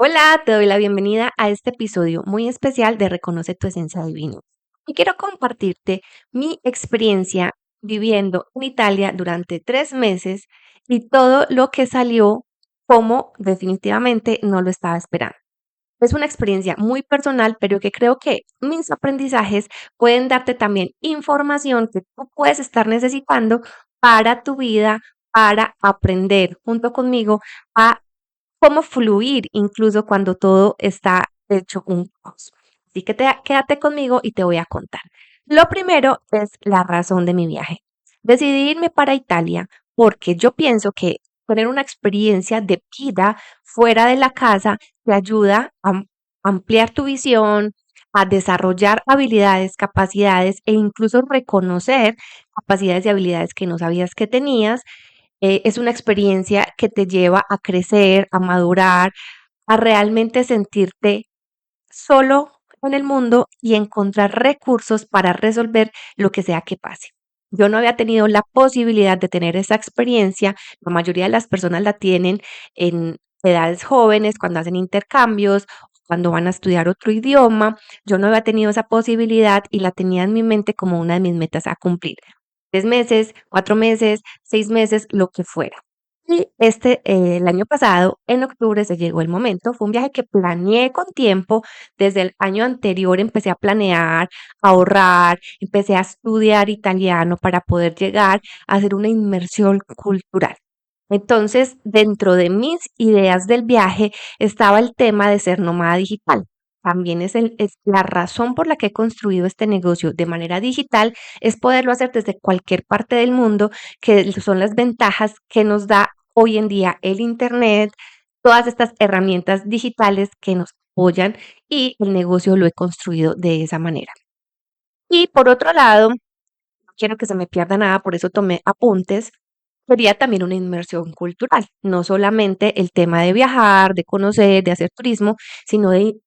Hola, te doy la bienvenida a este episodio muy especial de Reconoce tu esencia divina. Y quiero compartirte mi experiencia viviendo en Italia durante 3 meses y todo lo que salió como definitivamente no lo estaba esperando. Es una experiencia muy personal, pero que creo que mis aprendizajes pueden darte también información que tú puedes estar necesitando para tu vida, para aprender junto conmigo a cómo fluir incluso cuando todo está hecho un caos. Así que quédate conmigo y te voy a contar. Lo primero es la razón de mi viaje. Decidí irme para Italia porque yo pienso que tener una experiencia de vida fuera de la casa te ayuda a ampliar tu visión, a desarrollar habilidades, capacidades e incluso reconocer capacidades y habilidades que no sabías que tenías. Es una experiencia que te lleva a crecer, a madurar, a realmente sentirte solo en el mundo y encontrar recursos para resolver lo que sea que pase. Yo no había tenido la posibilidad de tener esa experiencia. La mayoría de las personas la tienen en edades jóvenes, cuando hacen intercambios, cuando van a estudiar otro idioma. Yo no había tenido esa posibilidad y la tenía en mi mente como una de mis metas a cumplir. 3 meses, 4 meses, 6 meses, lo que fuera. Y el año pasado, en octubre, se llegó el momento. Fue un viaje que planeé con tiempo. Desde el año anterior empecé a planear, a ahorrar, empecé a estudiar italiano para poder llegar a hacer una inmersión cultural. Entonces, dentro de mis ideas del viaje estaba el tema de ser nómada digital. También es la razón por la que he construido este negocio de manera digital, es poderlo hacer desde cualquier parte del mundo, que son las ventajas que nos da hoy en día el Internet, todas estas herramientas digitales que nos apoyan, y el negocio lo he construido de esa manera. Y por otro lado, no quiero que se me pierda nada, por eso tomé apuntes. Quería también una inmersión cultural, no solamente el tema de viajar, de conocer, de hacer turismo, sino de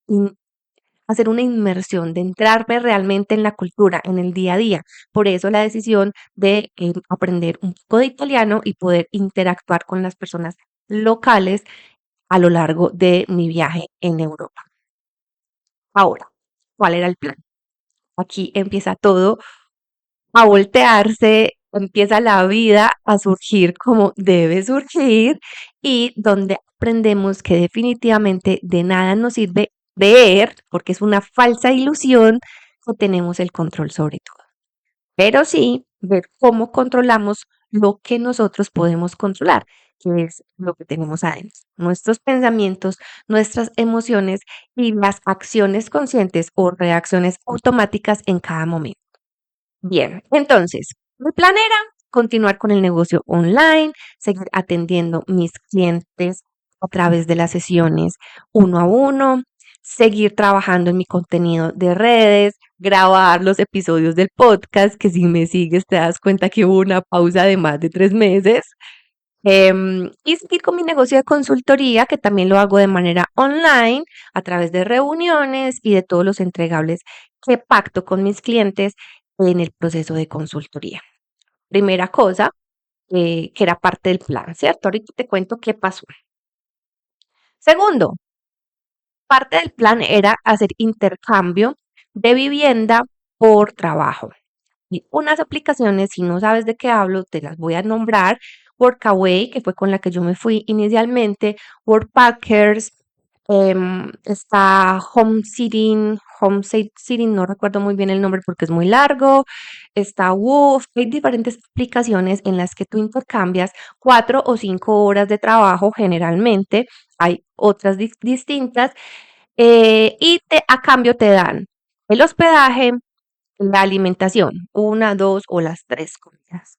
hacer una inmersión, de entrarme realmente en la cultura, en el día a día. Por eso la decisión de aprender un poco de italiano y poder interactuar con las personas locales a lo largo de mi viaje en Europa. Ahora, ¿cuál era el plan? Aquí empieza todo a voltearse, empieza la vida a surgir como debe surgir, y donde aprendemos que definitivamente de nada nos sirve ver, porque es una falsa ilusión, que tenemos el control sobre todo. Pero sí ver cómo controlamos lo que nosotros podemos controlar, que es lo que tenemos adentro, nuestros pensamientos, nuestras emociones y las acciones conscientes o reacciones automáticas en cada momento. Bien, entonces, mi plan era continuar con el negocio online, seguir atendiendo mis clientes a través de las sesiones uno a uno, seguir trabajando en mi contenido de redes, grabar los episodios del podcast, que si me sigues te das cuenta que hubo una pausa de más de 3 meses, y seguir con mi negocio de consultoría, que también lo hago de manera online, a través de reuniones y de todos los entregables que pacto con mis clientes en el proceso de consultoría. Primera cosa, que era parte del plan, ¿cierto? Ahorita te cuento qué pasó. Segundo, parte del plan era hacer intercambio de vivienda por trabajo. Y unas aplicaciones, si no sabes de qué hablo, te las voy a nombrar. Workaway, que fue con la que yo me fui inicialmente, Workpackers, está Home Sitting, no recuerdo muy bien el nombre porque es muy largo, está Woof. Hay diferentes aplicaciones en las que tú intercambias 4 o 5 horas de trabajo generalmente, hay otras distintas, y a cambio te dan el hospedaje, la alimentación, una, dos o las tres comidas.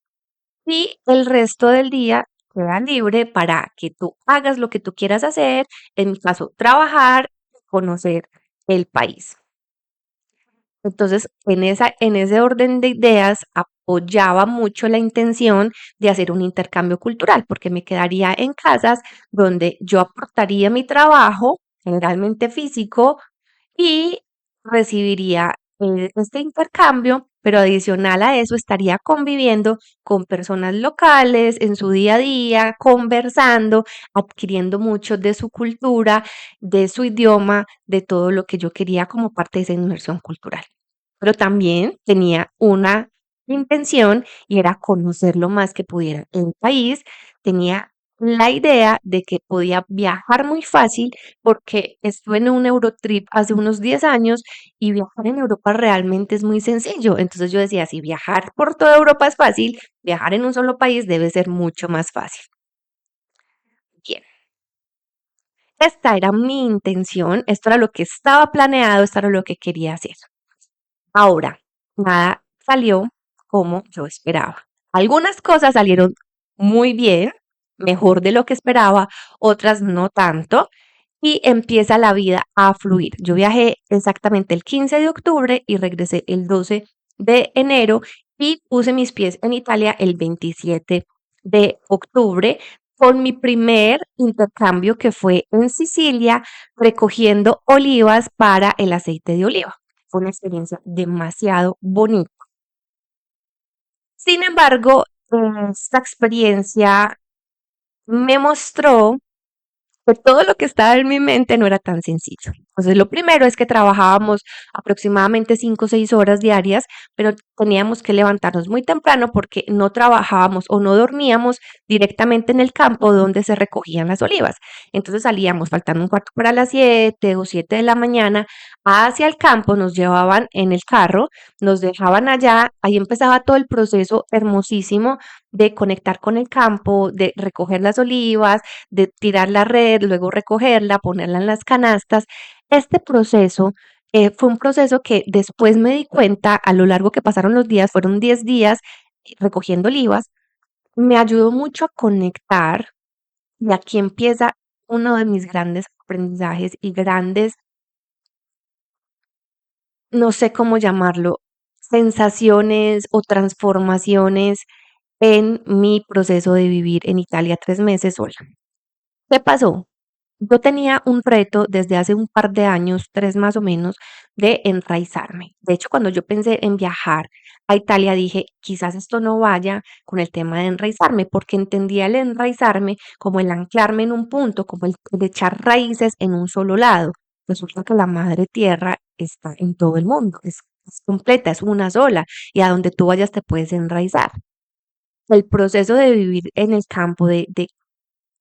Y el resto del día queda libre para que tú hagas lo que tú quieras hacer, en mi caso, trabajar, conocer el país. Entonces, en ese orden de ideas, apoyaba mucho la intención de hacer un intercambio cultural, porque me quedaría en casas donde yo aportaría mi trabajo, generalmente físico, y recibiría este intercambio pero adicional a eso estaría conviviendo con personas locales en su día a día, conversando, adquiriendo mucho de su cultura, de su idioma, de todo lo que yo quería como parte de esa inmersión cultural. Pero también tenía una intención y era conocer lo más que pudiera el país. Tenía la idea de que podía viajar muy fácil porque estuve en un Eurotrip hace unos 10 años y viajar en Europa realmente es muy sencillo. Entonces yo decía, si viajar por toda Europa es fácil, viajar en un solo país debe ser mucho más fácil. Bien, esta era mi intención, esto era lo que estaba planeado, esto era lo que quería hacer. Ahora, nada salió como yo esperaba. Algunas cosas salieron muy bien, mejor de lo que esperaba, otras no tanto, y empieza la vida a fluir. Yo viajé exactamente el 15 de octubre y regresé el 12 de enero y puse mis pies en Italia el 27 de octubre con mi primer intercambio que fue en Sicilia recogiendo olivas para el aceite de oliva. Fue una experiencia demasiado bonita. Sin embargo, esta experiencia me mostró que todo lo que estaba en mi mente no era tan sencillo. Entonces, lo primero es que trabajábamos aproximadamente 5 o 6 horas diarias, pero teníamos que levantarnos muy temprano porque no trabajábamos o no dormíamos directamente en el campo donde se recogían las olivas. Entonces salíamos faltando un cuarto para las 7 o 7 de la mañana hacia el campo, nos llevaban en el carro, nos dejaban allá, ahí empezaba todo el proceso hermosísimo de conectar con el campo, de recoger las olivas, de tirar la red, luego recogerla, ponerla en las canastas. Este proceso fue un proceso que después me di cuenta a lo largo que pasaron los días, fueron 10 días recogiendo olivas, me ayudó mucho a conectar y aquí empieza uno de mis grandes aprendizajes y grandes, no sé cómo llamarlo, sensaciones o transformaciones en mi proceso de vivir en Italia 3 meses sola. ¿Qué pasó? Yo tenía un reto desde hace un par de años, 3 más o menos, de enraizarme. De hecho, cuando yo pensé en viajar a Italia, dije, quizás esto no vaya con el tema de enraizarme, porque entendía el enraizarme como el anclarme en un punto, como el echar raíces en un solo lado. Resulta que la madre tierra está en todo el mundo, es completa, es una sola, y a donde tú vayas te puedes enraizar. El proceso de vivir en el campo, de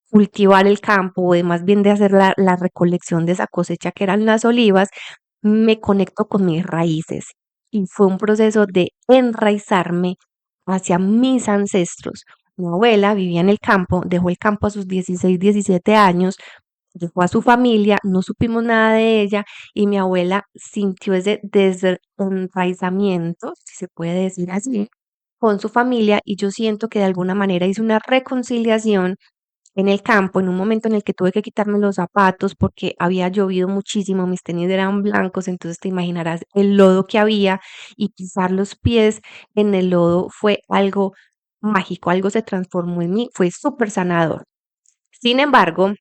cultivar el campo, de más bien de hacer la recolección de esa cosecha que eran las olivas, me conecto con mis raíces. Y fue un proceso de enraizarme hacia mis ancestros. Mi abuela vivía en el campo, dejó el campo a sus 16, 17 años, dejó a su familia, no supimos nada de ella y mi abuela sintió ese desenraizamiento, si se puede decir así, con su familia y yo siento que de alguna manera hice una reconciliación en el campo, en un momento en el que tuve que quitarme los zapatos porque había llovido muchísimo, mis tenis eran blancos, entonces te imaginarás el lodo que había y pisar los pies en el lodo fue algo mágico, algo se transformó en mí, fue súper sanador. Sin embargo,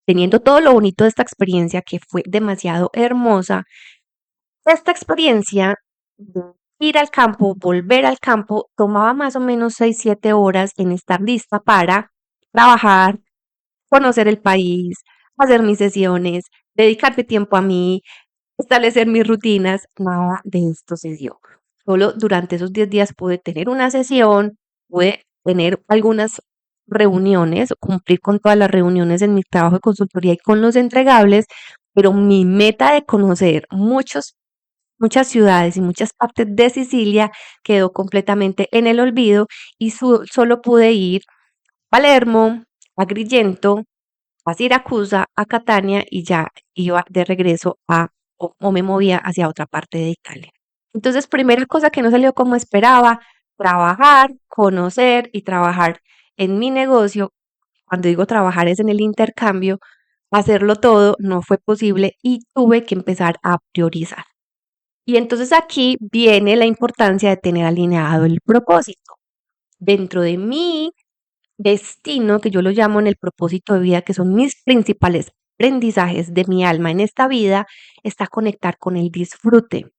teniendo todo lo bonito de esta experiencia que fue demasiado hermosa, esta experiencia de ir al campo, volver al campo, tomaba más o menos 6, 7 horas en estar lista para trabajar, conocer el país, hacer mis sesiones, dedicarme tiempo a mí, establecer mis rutinas, nada de esto se dio. Solo durante esos 10 días pude tener una sesión, pude tener algunas reuniones, cumplir con todas las reuniones en mi trabajo de consultoría y con los entregables, pero mi meta de conocer muchas ciudades y muchas partes de Sicilia quedó completamente en el olvido y solo pude ir a Palermo, a Agrigento, a Siracusa, a Catania y ya iba de regreso o me movía hacia otra parte de Italia. Entonces, primera cosa que no salió como esperaba, trabajar, conocer y trabajar en mi negocio. Cuando digo trabajar es en el intercambio, hacerlo todo no fue posible y tuve que empezar a priorizar. Y entonces aquí viene la importancia de tener alineado el propósito. Dentro de mí destino, que yo lo llamo en el propósito de vida, que son mis principales aprendizajes de mi alma en esta vida, está conectar con el disfrute.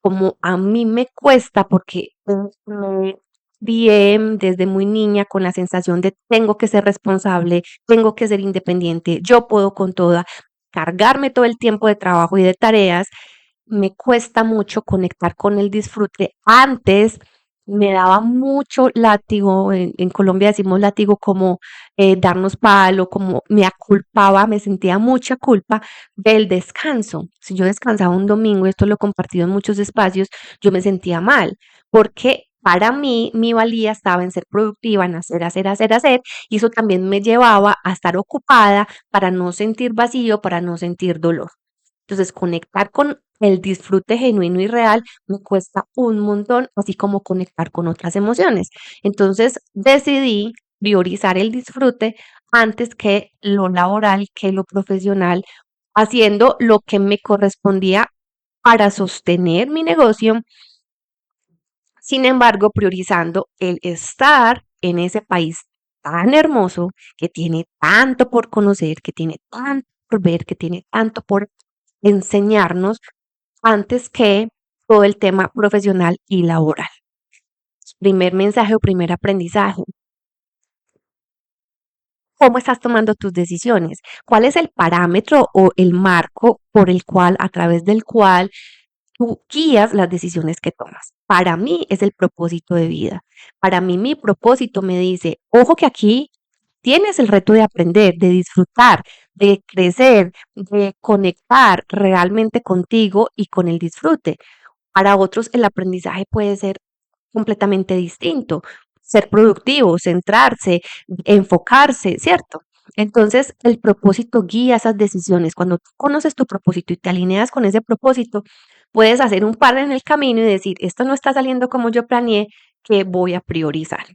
como a mí me cuesta, porque me crié desde muy niña con la sensación de tengo que ser responsable, tengo que ser independiente, yo puedo con toda, cargarme todo el tiempo de trabajo y de tareas, me cuesta mucho conectar con el disfrute. Antes me daba mucho látigo, en Colombia decimos látigo como darnos palo, como me aculpaba, me sentía mucha culpa del descanso. Si yo descansaba un domingo, y esto lo he compartido en muchos espacios, yo me sentía mal, porque para mí mi valía estaba en ser productiva, en hacer, hacer, hacer, hacer, y eso también me llevaba a estar ocupada para no sentir vacío, para no sentir dolor. Entonces, conectar con el disfrute genuino y real me cuesta un montón, así como conectar con otras emociones. Entonces, decidí priorizar el disfrute antes que lo laboral, que lo profesional, haciendo lo que me correspondía para sostener mi negocio, sin embargo, priorizando el estar en ese país tan hermoso, que tiene tanto por conocer, que tiene tanto por ver, que tiene tanto por enseñarnos, antes que todo el tema profesional y laboral. Primer mensaje o primer aprendizaje. ¿Cómo estás tomando tus decisiones? ¿Cuál es el parámetro o el marco por el cual, a través del cual tú guías las decisiones que tomas? Para mí es el propósito de vida. Para mí mi propósito me dice, ojo que aquí tienes el reto de aprender, de disfrutar, de crecer, de conectar realmente contigo y con el disfrute. Para otros el aprendizaje puede ser completamente distinto, ser productivo, centrarse, enfocarse, ¿cierto? Entonces, el propósito guía esas decisiones. Cuando tú conoces tu propósito y te alineas con ese propósito, puedes hacer un par en el camino y decir, esto no está saliendo como yo planeé, que voy a priorizar.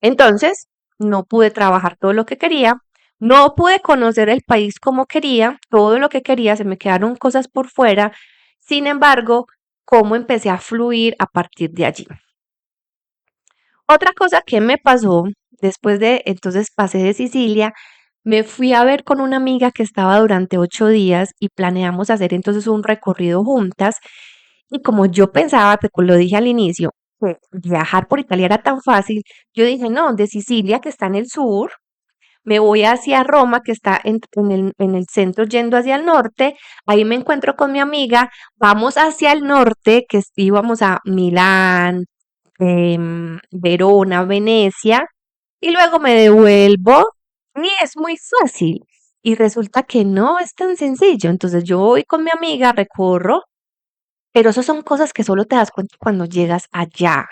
Entonces, no pude trabajar todo lo que quería, no pude conocer el país como quería, todo lo que quería, se me quedaron cosas por fuera. Sin embargo, cómo empecé a fluir a partir de allí. Otra cosa que me pasó después de, entonces pasé de Sicilia, me fui a ver con una amiga que estaba durante 8 días y planeamos hacer entonces un recorrido juntas. Y como yo pensaba, te lo dije al inicio, que viajar por Italia era tan fácil, yo dije, no, de Sicilia, que está en el sur, me voy hacia Roma, que está en el centro yendo hacia el norte, ahí me encuentro con mi amiga, vamos hacia el norte, que íbamos a Milán, Verona, Venecia, y luego me devuelvo y es muy fácil. Y resulta que no es tan sencillo. Entonces yo voy con mi amiga, recorro, pero eso son cosas que solo te das cuenta cuando llegas allá,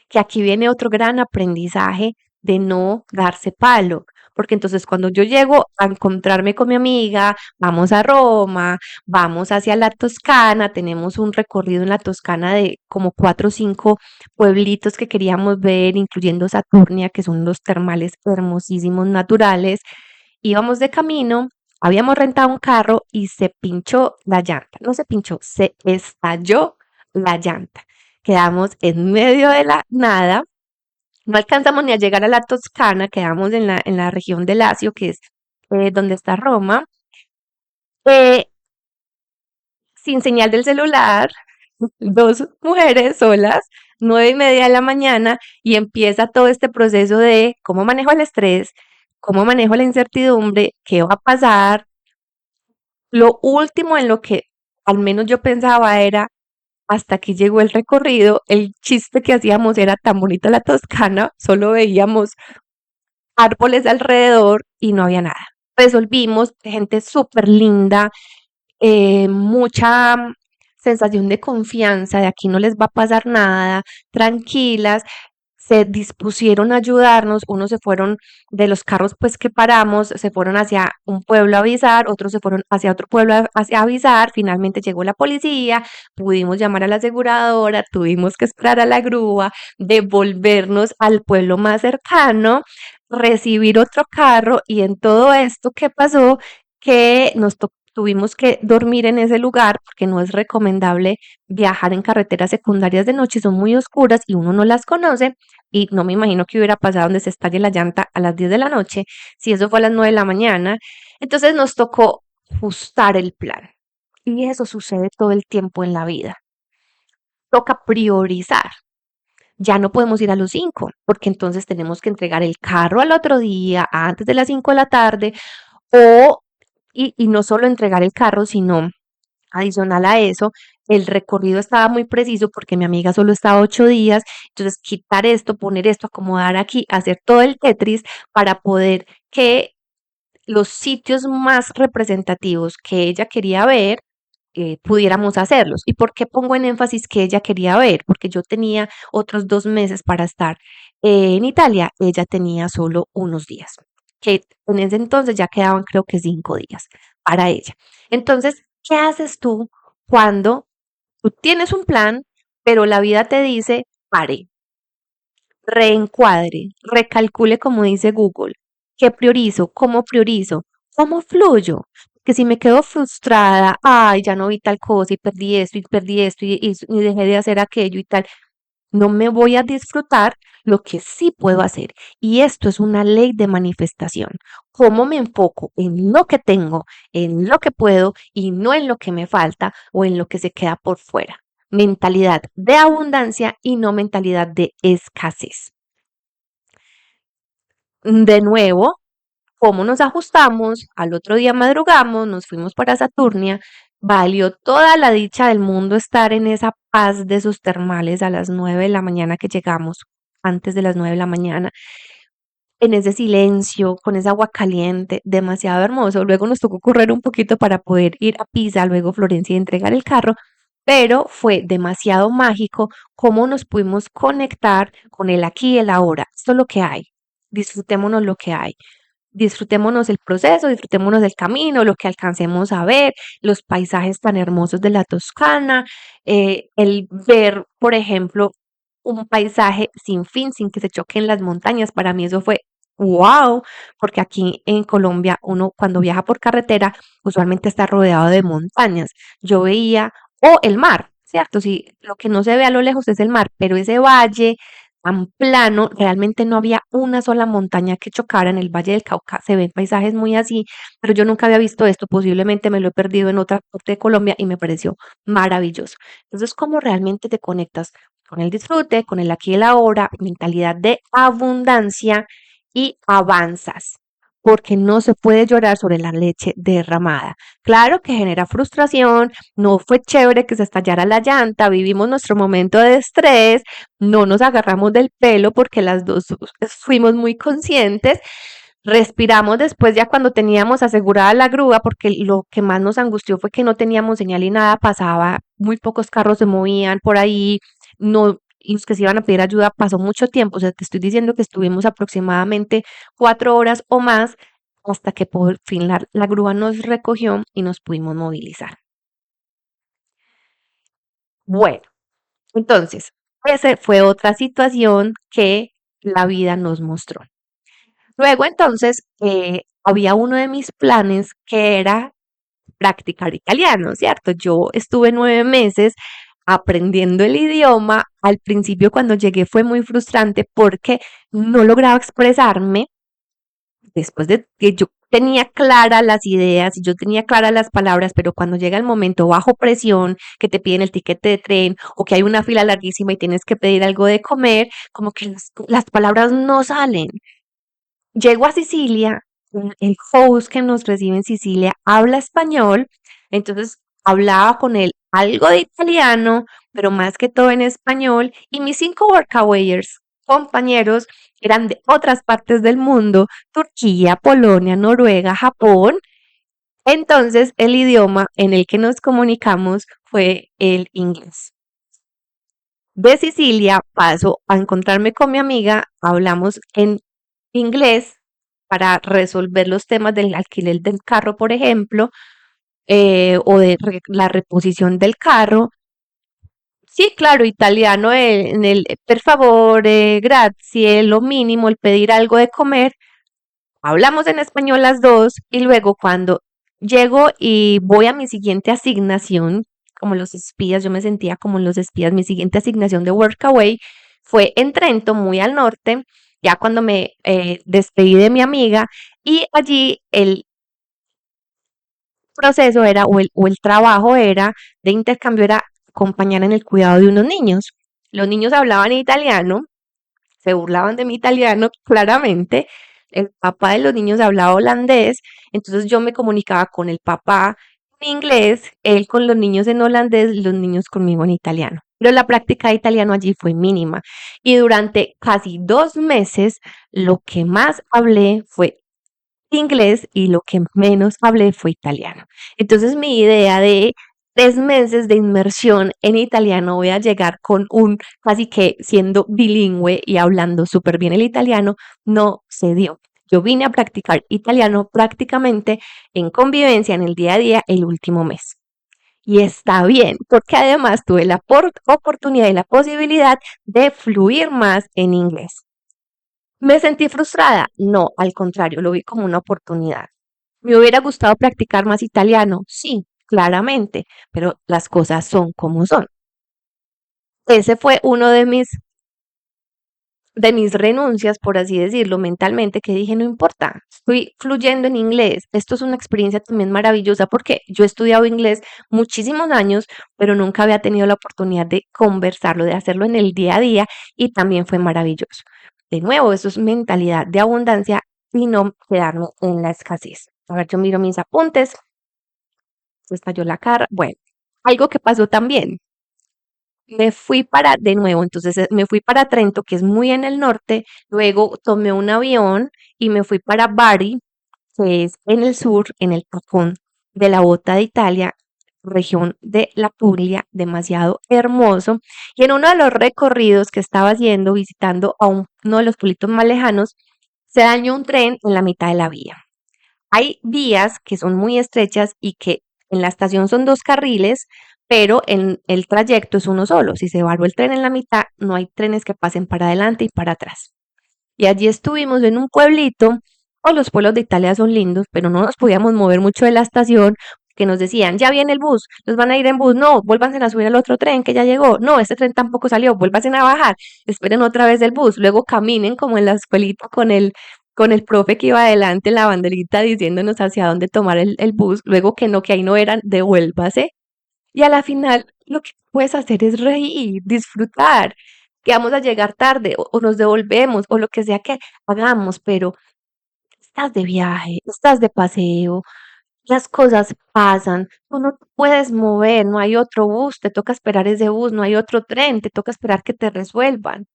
que aquí viene otro gran aprendizaje de no darse palo. Porque entonces cuando yo llego a encontrarme con mi amiga, vamos a Roma, vamos hacia la Toscana, tenemos un recorrido en la Toscana de como 4 o 5 pueblitos que queríamos ver, incluyendo Saturnia, que son los termales hermosísimos naturales. Íbamos de camino, habíamos rentado un carro y se pinchó la llanta. No se pinchó, se estalló la llanta. Quedamos en medio de la nada, no alcanzamos ni a llegar a la Toscana, quedamos en la región de Lacio, que es donde está Roma, eh, sin señal del celular, dos mujeres solas, 9:30 de la mañana, y empieza todo este proceso de cómo manejo el estrés, cómo manejo la incertidumbre, qué va a pasar. Lo último en lo que al menos yo pensaba era, hasta que llegó el recorrido, el chiste que hacíamos era tan bonita la Toscana, solo veíamos árboles alrededor y no había nada. Resolvimos, gente súper linda, mucha sensación de confianza, de aquí no les va a pasar nada, tranquilas, se dispusieron a ayudarnos, unos se fueron de los carros pues que paramos, se fueron hacia un pueblo a avisar, otros se fueron hacia otro pueblo a avisar, finalmente llegó la policía, pudimos llamar a la aseguradora, tuvimos que esperar a la grúa, devolvernos al pueblo más cercano, recibir otro carro y en todo esto que pasó, que tuvimos que dormir en ese lugar porque no es recomendable viajar en carreteras secundarias de noche, son muy oscuras y uno no las conoce y no me imagino que hubiera pasado donde se estalle la llanta a las 10 de la noche, si eso fue a las 9 de la mañana. Entonces nos tocó ajustar el plan. Y eso sucede todo el tiempo en la vida. Toca priorizar. Ya no podemos ir a los 5, porque entonces tenemos que entregar el carro al otro día, antes de las 5 de la tarde, o, y no solo entregar el carro, sino adicional a eso, el recorrido estaba muy preciso porque mi amiga solo estaba 8 días, entonces quitar esto, poner esto, acomodar aquí, hacer todo el Tetris para poder que los sitios más representativos que ella quería ver, pudiéramos hacerlos. ¿Y por qué pongo en énfasis que ella quería ver? Porque yo tenía otros 2 meses para estar en Italia, ella tenía solo unos días, que en ese entonces ya quedaban creo que 5 días para ella. Entonces, ¿qué haces tú cuando tú tienes un plan, pero la vida te dice, pare, reencuadre, recalcule como dice Google? ¿Qué priorizo? ¿Cómo priorizo? ¿Cómo fluyo? Que si me quedo frustrada, ay, ya no vi tal cosa y perdí esto y dejé de hacer aquello y tal, no me voy a disfrutar lo que sí puedo hacer. Y esto es una ley de manifestación. ¿Cómo me enfoco en lo que tengo, en lo que puedo y no en lo que me falta o en lo que se queda por fuera? Mentalidad de abundancia y no mentalidad de escasez. De nuevo, ¿cómo nos ajustamos? Al otro día madrugamos, nos fuimos para Saturnia. Valió toda la dicha del mundo estar en esa paz de sus termales a las 9 de la mañana que llegamos, antes de las 9 de la mañana, en ese silencio, con esa agua caliente, demasiado hermoso. Luego nos tocó correr un poquito para poder ir a Pisa, luego Florencia y entregar el carro, pero fue demasiado mágico cómo nos pudimos conectar con el aquí y el ahora. Esto es lo que hay. Disfrutémonos lo que hay. Disfrutémonos el proceso, disfrutémonos del camino, lo que alcancemos a ver, los paisajes tan hermosos de la Toscana, el ver, por ejemplo, un paisaje sin fin, sin que se choquen las montañas. Para mí eso fue wow, porque aquí en Colombia uno cuando viaja por carretera usualmente está rodeado de montañas. Yo veía, o el mar, ¿cierto? Sí, lo que no se ve a lo lejos es el mar, pero ese valle tan plano, realmente no había una sola montaña que chocara en el Valle del Cauca, se ven paisajes muy así, pero yo nunca había visto esto, posiblemente me lo he perdido en otra parte de Colombia y me pareció maravilloso. Entonces, ¿cómo realmente te conectas con el disfrute, con el aquí y el ahora, mentalidad de abundancia y avanzas? Porque no se puede llorar sobre la leche derramada. Claro que genera frustración, no fue chévere que se estallara la llanta, vivimos nuestro momento de estrés, no nos agarramos del pelo porque las dos fuimos muy conscientes. Respiramos después ya cuando teníamos asegurada la grúa, porque lo que más nos angustió fue que no teníamos señal y nada pasaba, muy pocos carros se movían por ahí, no, los que se iban a pedir ayuda pasó mucho tiempo, o sea, te estoy diciendo que estuvimos aproximadamente 4 horas o más hasta que por fin la grúa nos recogió y nos pudimos movilizar. Bueno, entonces, esa fue otra situación que la vida nos mostró. Luego, entonces, había uno de mis planes que era practicar italiano, ¿cierto? Yo estuve 9 meses aprendiendo el idioma. Al principio, cuando llegué, fue muy frustrante porque no lograba expresarme después de que yo tenía claras las ideas y yo tenía claras las palabras, pero cuando llega el momento bajo presión, que te piden el tiquete de tren o que hay una fila larguísima y tienes que pedir algo de comer, como que las palabras no salen. Llego a Sicilia, el host que nos recibe en Sicilia habla español, entonces hablaba con él algo de italiano, pero más que todo en español, y mis 5 workawayers, compañeros, eran de otras partes del mundo, Turquía, Polonia, Noruega, Japón. Entonces el idioma en el que nos comunicamos fue el inglés. De Sicilia paso a encontrarme con mi amiga, hablamos en inglés para resolver los temas del alquiler del carro, por ejemplo, o de la reposición del carro. Sí, claro, italiano en el per favore, grazie, lo mínimo, el pedir algo de comer. Hablamos en español las dos y luego cuando llego y voy a mi siguiente asignación, como los espías, yo me sentía como los espías, mi siguiente asignación de Workaway fue en Trento, muy al norte, ya cuando me despedí de mi amiga y allí proceso era, o el trabajo era, de intercambio era acompañar en el cuidado de unos niños. Los niños hablaban italiano, se burlaban de mi italiano, claramente. El papá de los niños hablaba holandés, entonces yo me comunicaba con el papá en inglés, él con los niños en holandés, los niños conmigo en italiano. Pero la práctica de italiano allí fue mínima. Y durante casi 2 meses, lo que más hablé fue inglés y lo que menos hablé fue italiano. Entonces mi idea de 3 meses de inmersión en italiano, voy a llegar con un casi que siendo bilingüe y hablando súper bien el italiano, no se dio. Yo vine a practicar italiano prácticamente en convivencia en el día a día el último mes. Y está bien, porque además tuve la oportunidad y la posibilidad de fluir más en inglés. ¿Me sentí frustrada? No, al contrario, lo vi como una oportunidad. ¿Me hubiera gustado practicar más italiano? Sí, claramente, pero las cosas son como son. Ese fue uno de mis renuncias, por así decirlo, mentalmente, que dije, no importa, estoy fluyendo en inglés. Esto es una experiencia también maravillosa porque yo he estudiado inglés muchísimos años, pero nunca había tenido la oportunidad de conversarlo, de hacerlo en el día a día y también fue maravilloso. De nuevo, eso es mentalidad de abundancia y no quedarme en la escasez. A ver, yo miro mis apuntes, se estalló la cara. Bueno, algo que pasó también. Me fui para, de nuevo, entonces me fui para Trento, que es muy en el norte, luego tomé un avión y me fui para Bari, que es en el sur, en el tacón de la bota de Italia, región de la Puglia, demasiado hermoso. Y en uno de los recorridos que estaba haciendo, visitando a uno de los pueblitos más lejanos, se dañó un tren en la mitad de la vía. Hay vías que son muy estrechas y que en la estación son 2 carriles, pero en el trayecto es uno solo. Si se varó el tren en la mitad, no hay trenes que pasen para adelante y para atrás. Y allí estuvimos en un pueblito, o los pueblos de Italia son lindos, pero no nos podíamos mover mucho de la estación, que nos decían, ya viene el bus, los van a ir en bus, no, vuélvanse a subir al otro tren que ya llegó, no, este tren tampoco salió, vuélvanse a bajar, esperen otra vez el bus, luego caminen como en la escuelita con el profe que iba adelante en la banderita diciéndonos hacia dónde tomar el bus, luego que no, que ahí no eran, devuélvase. Y a la final lo que puedes hacer es reír, disfrutar, que vamos a llegar tarde o nos devolvemos o lo que sea que hagamos, pero estás de viaje, estás de paseo, las cosas pasan, tú no te puedes mover, no hay otro bus, te toca esperar ese bus, no hay otro tren, te toca esperar que te resuelvan.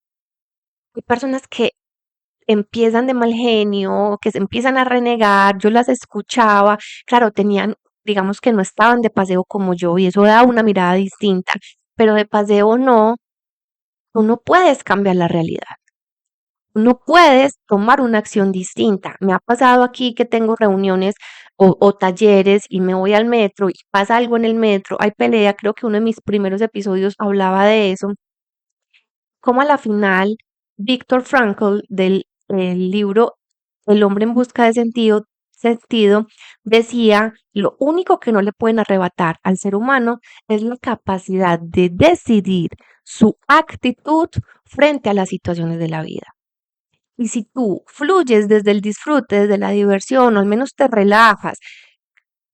Hay personas que empiezan de mal genio, que se empiezan a renegar, yo las escuchaba, claro, tenían, digamos que no estaban de paseo como yo y eso da una mirada distinta, pero de paseo no, tú no puedes cambiar la realidad. No puedes tomar una acción distinta. Me ha pasado aquí que tengo reuniones o talleres y me voy al metro y pasa algo en el metro, hay pelea, creo que uno de mis primeros episodios hablaba de eso, como a la final Viktor Frankl del el libro El hombre en busca de sentido, decía, lo único que no le pueden arrebatar al ser humano es la capacidad de decidir su actitud frente a las situaciones de la vida. Y si tú fluyes desde el disfrute, desde la diversión, o al menos te relajas,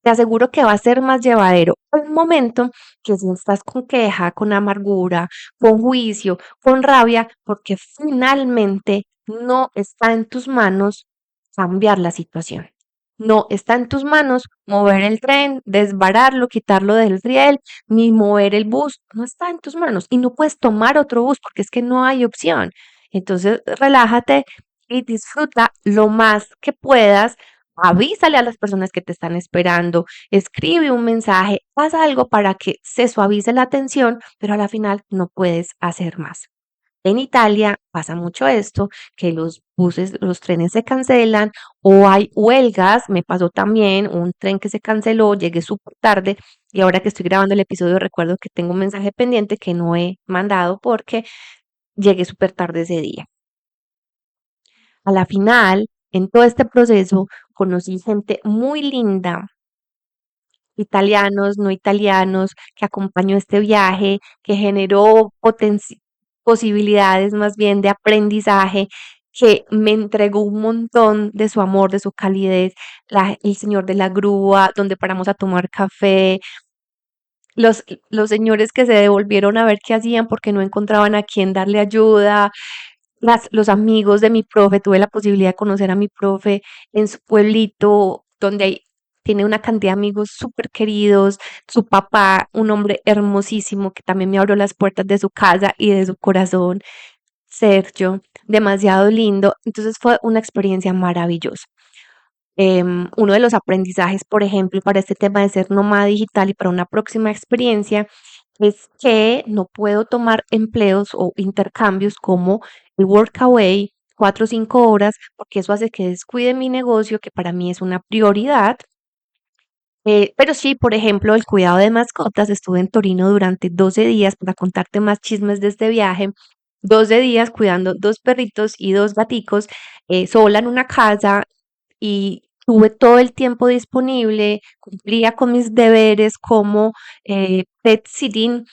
te aseguro que va a ser más llevadero un momento que si estás con queja, con amargura, con juicio, con rabia, porque finalmente no está en tus manos cambiar la situación. No está en tus manos mover el tren, desbararlo, quitarlo del riel, ni mover el bus. No está en tus manos y no puedes tomar otro bus porque es que no hay opción. Entonces, relájate y disfruta lo más que puedas. Avísale a las personas que te están esperando, escribe un mensaje, haz algo para que se suavice la tensión, pero a la final no puedes hacer más. En Italia pasa mucho esto, que los buses, los trenes se cancelan o hay huelgas. Me pasó también un tren que se canceló, llegué súper tarde y ahora que estoy grabando el episodio recuerdo que tengo un mensaje pendiente que no he mandado porque llegué súper tarde ese día. A la final, en todo este proceso, conocí gente muy linda, italianos, no italianos, que acompañó este viaje, que generó posibilidades más bien de aprendizaje, que me entregó un montón de su amor, de su calidez, el señor de la grúa, donde paramos a tomar café, los, los señores que se devolvieron a ver qué hacían porque no encontraban a quién darle ayuda, los amigos de mi profe, tuve la posibilidad de conocer a mi profe en su pueblito, donde tiene una cantidad de amigos súper queridos, su papá, un hombre hermosísimo que también me abrió las puertas de su casa y de su corazón, Sergio, demasiado lindo. Entonces fue una experiencia maravillosa. Uno de los aprendizajes, por ejemplo, para este tema de ser nómada digital y para una próxima experiencia, es que no puedo tomar empleos o intercambios como el workaway, 4 o 5 horas, porque eso hace que descuide mi negocio, que para mí es una prioridad. Pero sí, por ejemplo, el cuidado de mascotas. Estuve en Torino durante 12 días, para contarte más chismes de este viaje. 12 días cuidando dos perritos y dos gaticos, sola en una casa, y tuve todo el tiempo disponible, cumplía con mis deberes como pet sitting,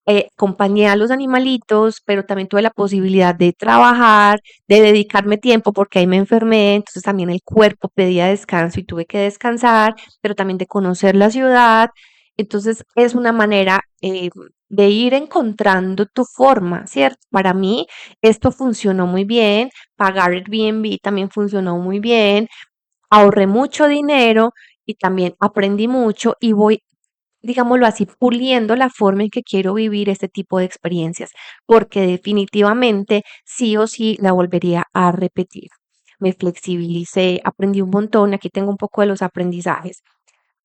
acompañé a los animalitos, pero también tuve la posibilidad de trabajar, de dedicarme tiempo porque ahí me enfermé, entonces también el cuerpo pedía descanso y tuve que descansar, pero también de conocer la ciudad. Entonces es una manera de ir encontrando tu forma, ¿cierto? Para mí esto funcionó muy bien, pagar Airbnb también funcionó muy bien, ahorré mucho dinero y también aprendí mucho y voy, digámoslo así, puliendo la forma en que quiero vivir este tipo de experiencias, porque definitivamente sí o sí la volvería a repetir. Me flexibilicé, aprendí un montón, aquí tengo un poco de los aprendizajes,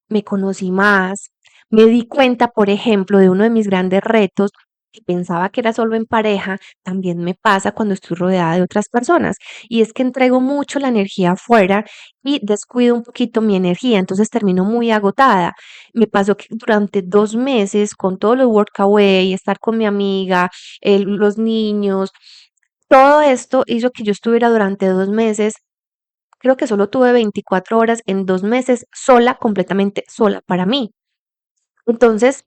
me conocí más, me di cuenta, por ejemplo, de uno de mis grandes retos, que pensaba que era solo en pareja, también me pasa cuando estoy rodeada de otras personas. Y es que entrego mucho la energía afuera y descuido un poquito mi energía, entonces termino muy agotada. Me pasó que durante 2 meses, con todo lo workaway, estar con mi amiga, los niños, todo esto hizo que yo estuviera durante 2 meses. Creo que solo tuve 24 horas en 2 meses sola, completamente sola para mí. Entonces,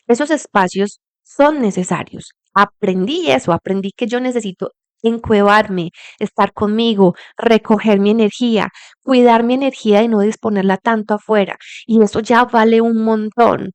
esos espacios son necesarios. Aprendí eso, aprendí que yo necesito encuevarme, estar conmigo, recoger mi energía, cuidar mi energía y no disponerla tanto afuera. Y eso ya vale un montón.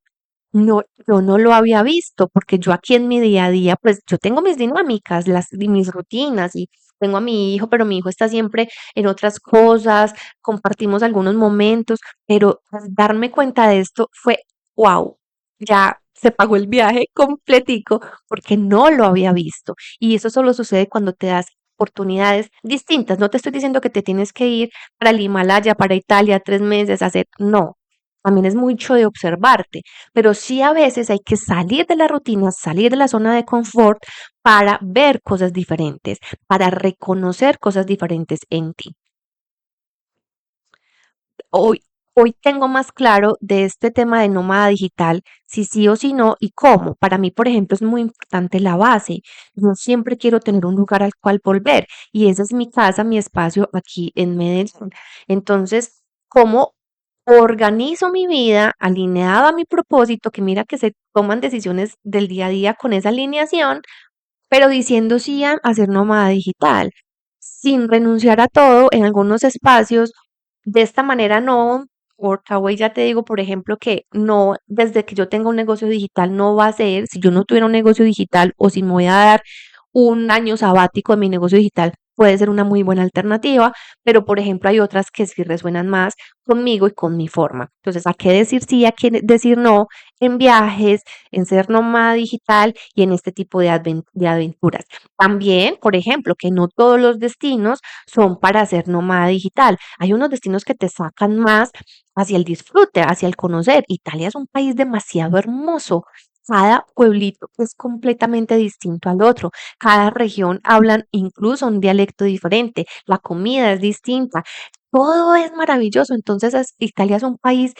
No, yo no lo había visto porque yo aquí en mi día a día, pues yo tengo mis dinámicas, mis rutinas y tengo a mi hijo, pero mi hijo está siempre en otras cosas, compartimos algunos momentos, pero pues, darme cuenta de esto fue, wow, ya se pagó el viaje completico porque no lo había visto. Y eso solo sucede cuando te das oportunidades distintas. No te estoy diciendo que te tienes que ir para el Himalaya, para Italia, 3 meses, a hacer, no. También es mucho de observarte, pero sí a veces hay que salir de la rutina, salir de la zona de confort para ver cosas diferentes, para reconocer cosas diferentes en ti. Hoy, hoy tengo más claro de este tema de nómada digital, si sí o si no y cómo. Para mí, por ejemplo, es muy importante la base. Yo siempre quiero tener un lugar al cual volver y esa es mi casa, mi espacio aquí en Medellín. Entonces, ¿cómo organizo mi vida alineada a mi propósito? Que mira que se toman decisiones del día a día con esa alineación, pero diciendo sí a hacer nómada digital, sin renunciar a todo en algunos espacios. De esta manera no, Workaway ya te digo, por ejemplo, que no, desde que yo tenga un negocio digital no va a ser, si yo no tuviera un negocio digital o si me voy a dar un año sabático de mi negocio digital, puede ser una muy buena alternativa, pero por ejemplo hay otras que sí resuenan más conmigo y con mi forma. Entonces, ¿a qué decir sí, a qué decir no en viajes, en ser nómada digital y en este tipo de aventuras? También, por ejemplo, que no todos los destinos son para ser nómada digital. Hay unos destinos que te sacan más hacia el disfrute, hacia el conocer. Italia es un país demasiado hermoso. Cada pueblito es completamente distinto al otro. Cada región hablan incluso un dialecto diferente. La comida es distinta. Todo es maravilloso. Entonces, Italia es un país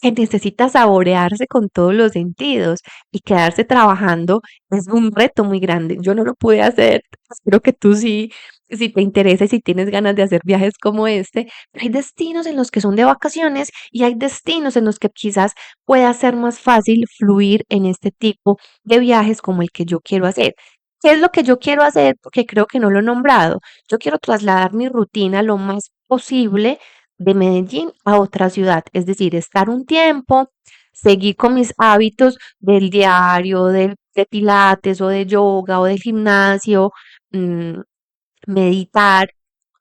que necesita saborearse con todos los sentidos, y quedarse trabajando es un reto muy grande. Yo no lo pude hacer, espero que tú sí, si te interesa y si tienes ganas de hacer viajes como este, pero hay destinos en los que son de vacaciones y hay destinos en los que quizás pueda ser más fácil fluir en este tipo de viajes como el que yo quiero hacer. ¿Qué es lo que yo quiero hacer? Porque creo que no lo he nombrado. Yo quiero trasladar mi rutina lo más posible de Medellín a otra ciudad, es decir, estar un tiempo, seguir con mis hábitos del diario, de pilates o de yoga o del gimnasio, mm, meditar,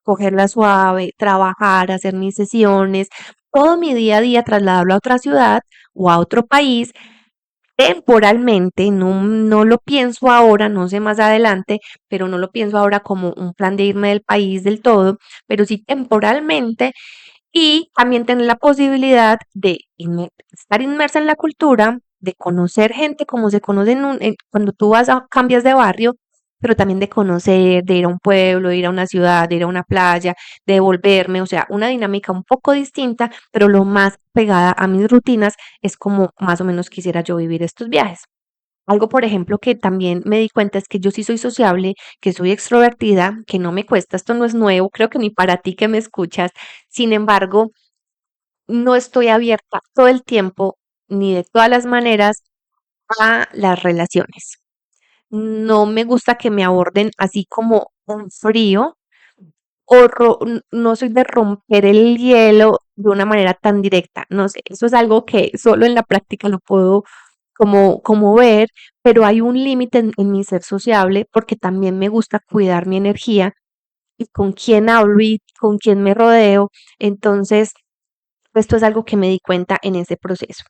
cogerla suave, trabajar, hacer mis sesiones, todo mi día a día trasladarlo a otra ciudad o a otro país temporalmente, no lo pienso ahora, no sé más adelante, pero no lo pienso ahora como un plan de irme del país del todo, pero sí temporalmente y también tener la posibilidad de estar inmersa en la cultura, de conocer gente como se conoce cuando tú cambias de barrio, pero también de conocer, de ir a un pueblo, de ir a una ciudad, de ir a una playa, de volverme, o sea, una dinámica un poco distinta, pero lo más pegada a mis rutinas es como más o menos quisiera yo vivir estos viajes. Algo, por ejemplo, que también me di cuenta es que yo sí soy sociable, que soy extrovertida, que no me cuesta, esto no es nuevo, creo que ni para ti que me escuchas. Sin embargo, no estoy abierta todo el tiempo, ni de todas las maneras, a las relaciones. No me gusta que me aborden así como un frío o no soy de romper el hielo de una manera tan directa. No sé, eso es algo que solo en la práctica lo puedo como ver, pero hay un límite en mi ser sociable porque también me gusta cuidar mi energía y con quién hablo y con quién me rodeo. Entonces, esto es algo que me di cuenta en ese proceso.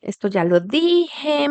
Esto ya lo dije.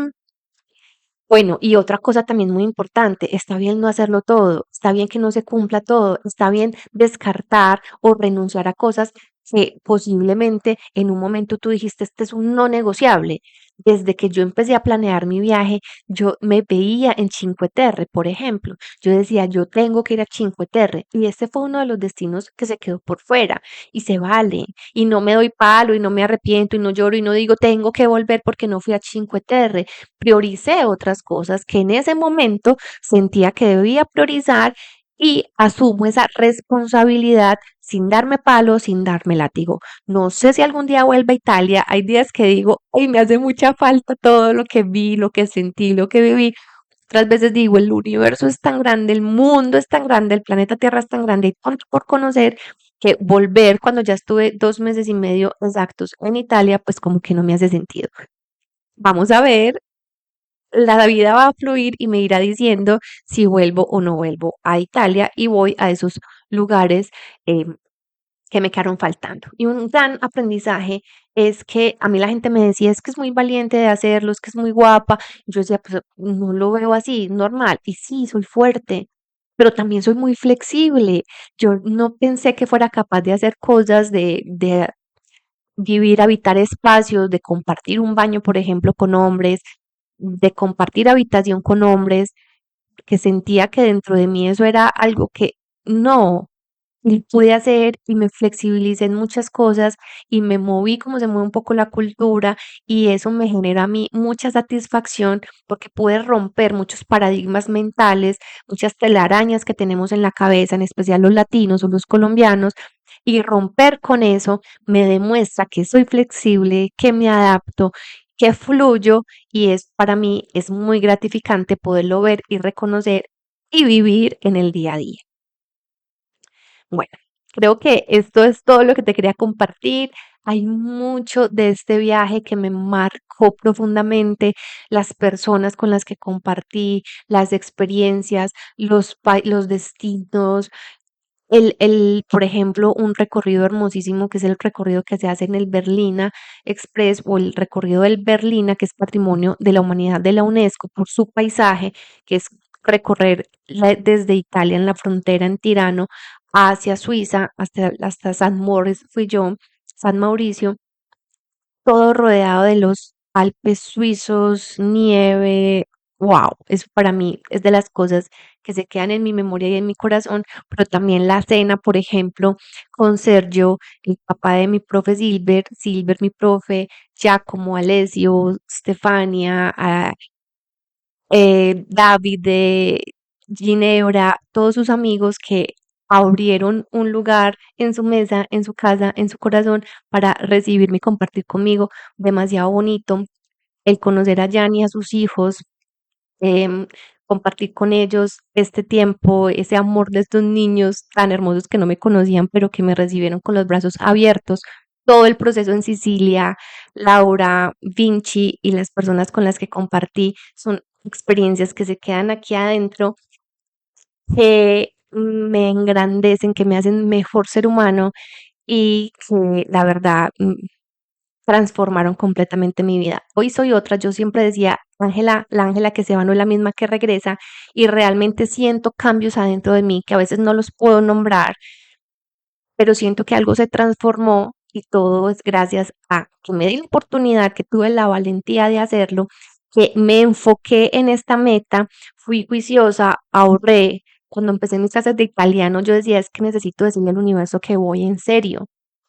Bueno, y otra cosa también muy importante, está bien no hacerlo todo, está bien que no se cumpla todo, está bien descartar o renunciar a cosas que posiblemente en un momento tú dijiste, este es un no negociable. Desde que yo empecé a planear mi viaje, yo me veía en Cinque Terre, por ejemplo. Yo decía, yo tengo que ir a Cinque Terre y este fue uno de los destinos que se quedó por fuera y se vale y no me doy palo y no me arrepiento y no lloro y no digo tengo que volver porque no fui a Cinque Terre, prioricé otras cosas que en ese momento sentía que debía priorizar y asumo esa responsabilidad sin darme palo, sin darme látigo. No sé si algún día vuelva a Italia. Hay días que digo, ay, me hace mucha falta todo lo que vi, lo que sentí, lo que viví. Otras veces digo, el universo es tan grande, el mundo es tan grande, el planeta Tierra es tan grande y tanto por conocer que volver cuando ya estuve 2 meses y medio exactos en Italia, pues como que no me hace sentido. Vamos a ver, la vida va a fluir y me irá diciendo si vuelvo o no vuelvo a Italia y voy a esos lugares que me quedaron faltando. Y un gran aprendizaje es que a mí la gente me decía, es que es muy valiente de hacerlo, es que es muy guapa. Yo decía, pues no lo veo así, normal. Y sí, soy fuerte, pero también soy muy flexible. Yo no pensé que fuera capaz de hacer cosas, de vivir, habitar espacios, de compartir un baño, por ejemplo, con hombres, de compartir habitación con hombres, que sentía que dentro de mí eso era algo que no, y pude hacer y me flexibilicé en muchas cosas y me moví como se mueve un poco la cultura y eso me genera a mí mucha satisfacción porque pude romper muchos paradigmas mentales, muchas telarañas que tenemos en la cabeza, en especial los latinos o los colombianos, y romper con eso me demuestra que soy flexible, que me adapto, que fluyo y es para mí es muy gratificante poderlo ver y reconocer y vivir en el día a día. Bueno, creo que esto es todo lo que te quería compartir. Hay mucho de este viaje que me marcó profundamente, las personas con las que compartí, las experiencias, los destinos, por ejemplo, un recorrido hermosísimo que es el recorrido que se hace en el Berlina Express o el recorrido del Berlina, que es Patrimonio de la Humanidad de la UNESCO por su paisaje, que es recorrer desde Italia en la frontera en Tirano hacia Suiza, hasta San Moritz fui yo, San Mauricio, todo rodeado de los Alpes suizos, nieve. Wow, eso para mí es de las cosas que se quedan en mi memoria y en mi corazón, pero también la cena, por ejemplo, con Sergio, el papá de mi profe Silver, mi profe, Giacomo, Alessio, Stefania, David de Ginebra, todos sus amigos que abrieron un lugar en su mesa, en su casa, en su corazón para recibirme y compartir conmigo. Demasiado bonito el conocer a Jan y a sus hijos, em, compartir con ellos este tiempo, ese amor de estos niños tan hermosos que no me conocían, pero que me recibieron con los brazos abiertos. Todo el proceso en Sicilia, Laura, Vinci y las personas con las que compartí son experiencias que se quedan aquí adentro, que me engrandecen, que me hacen mejor ser humano y que la verdad transformaron completamente mi vida. Hoy soy otra, yo siempre decía, Ángela, la Ángela que se va no es la misma que regresa y realmente siento cambios adentro de mí que a veces no los puedo nombrar, pero siento que algo se transformó y todo es gracias a que me di la oportunidad, que tuve la valentía de hacerlo, que me enfoqué en esta meta, fui juiciosa, ahorré. Cuando empecé mis clases de italiano, yo decía, es que necesito decirle al universo que voy en serio.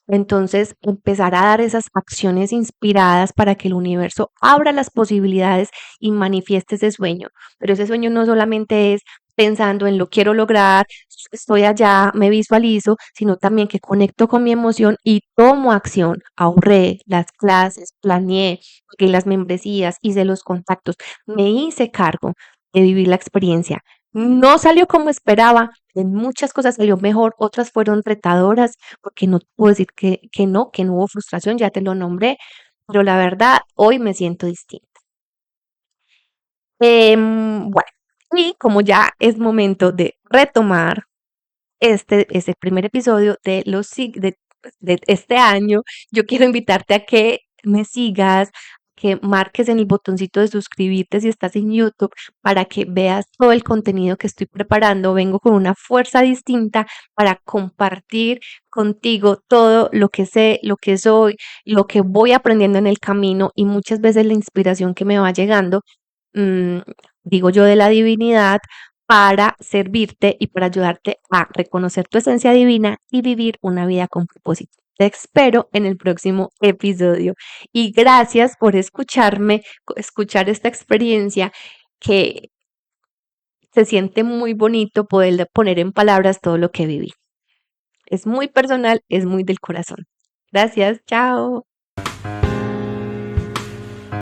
Entonces, empezar a dar esas acciones inspiradas para que el universo abra las posibilidades y manifieste ese sueño. Pero ese sueño no solamente es pensando en lo quiero lograr, estoy allá, me visualizo, sino también que conecto con mi emoción y tomo acción. Ahorré las clases, planeé, pagué las membresías, hice los contactos, me hice cargo de vivir la experiencia. No salió como esperaba, en muchas cosas salió mejor, otras fueron retadoras, porque no puedo decir que no hubo frustración, ya te lo nombré, pero la verdad, hoy me siento distinta. Bueno, y como ya es momento de retomar ese primer episodio de de este año, yo quiero invitarte a que me sigas, que marques en el botoncito de suscribirte si estás en YouTube para que veas todo el contenido que estoy preparando. Vengo con una fuerza distinta para compartir contigo todo lo que sé, lo que soy, lo que voy aprendiendo en el camino y muchas veces la inspiración que me va llegando, mm, digo yo, de la divinidad para servirte y para ayudarte a reconocer tu esencia divina y vivir una vida con propósito. Te espero en el próximo episodio y gracias por escucharme, escuchar esta experiencia que se siente muy bonito poder poner en palabras todo lo que viví. Es muy personal, es muy del corazón. Gracias, chao.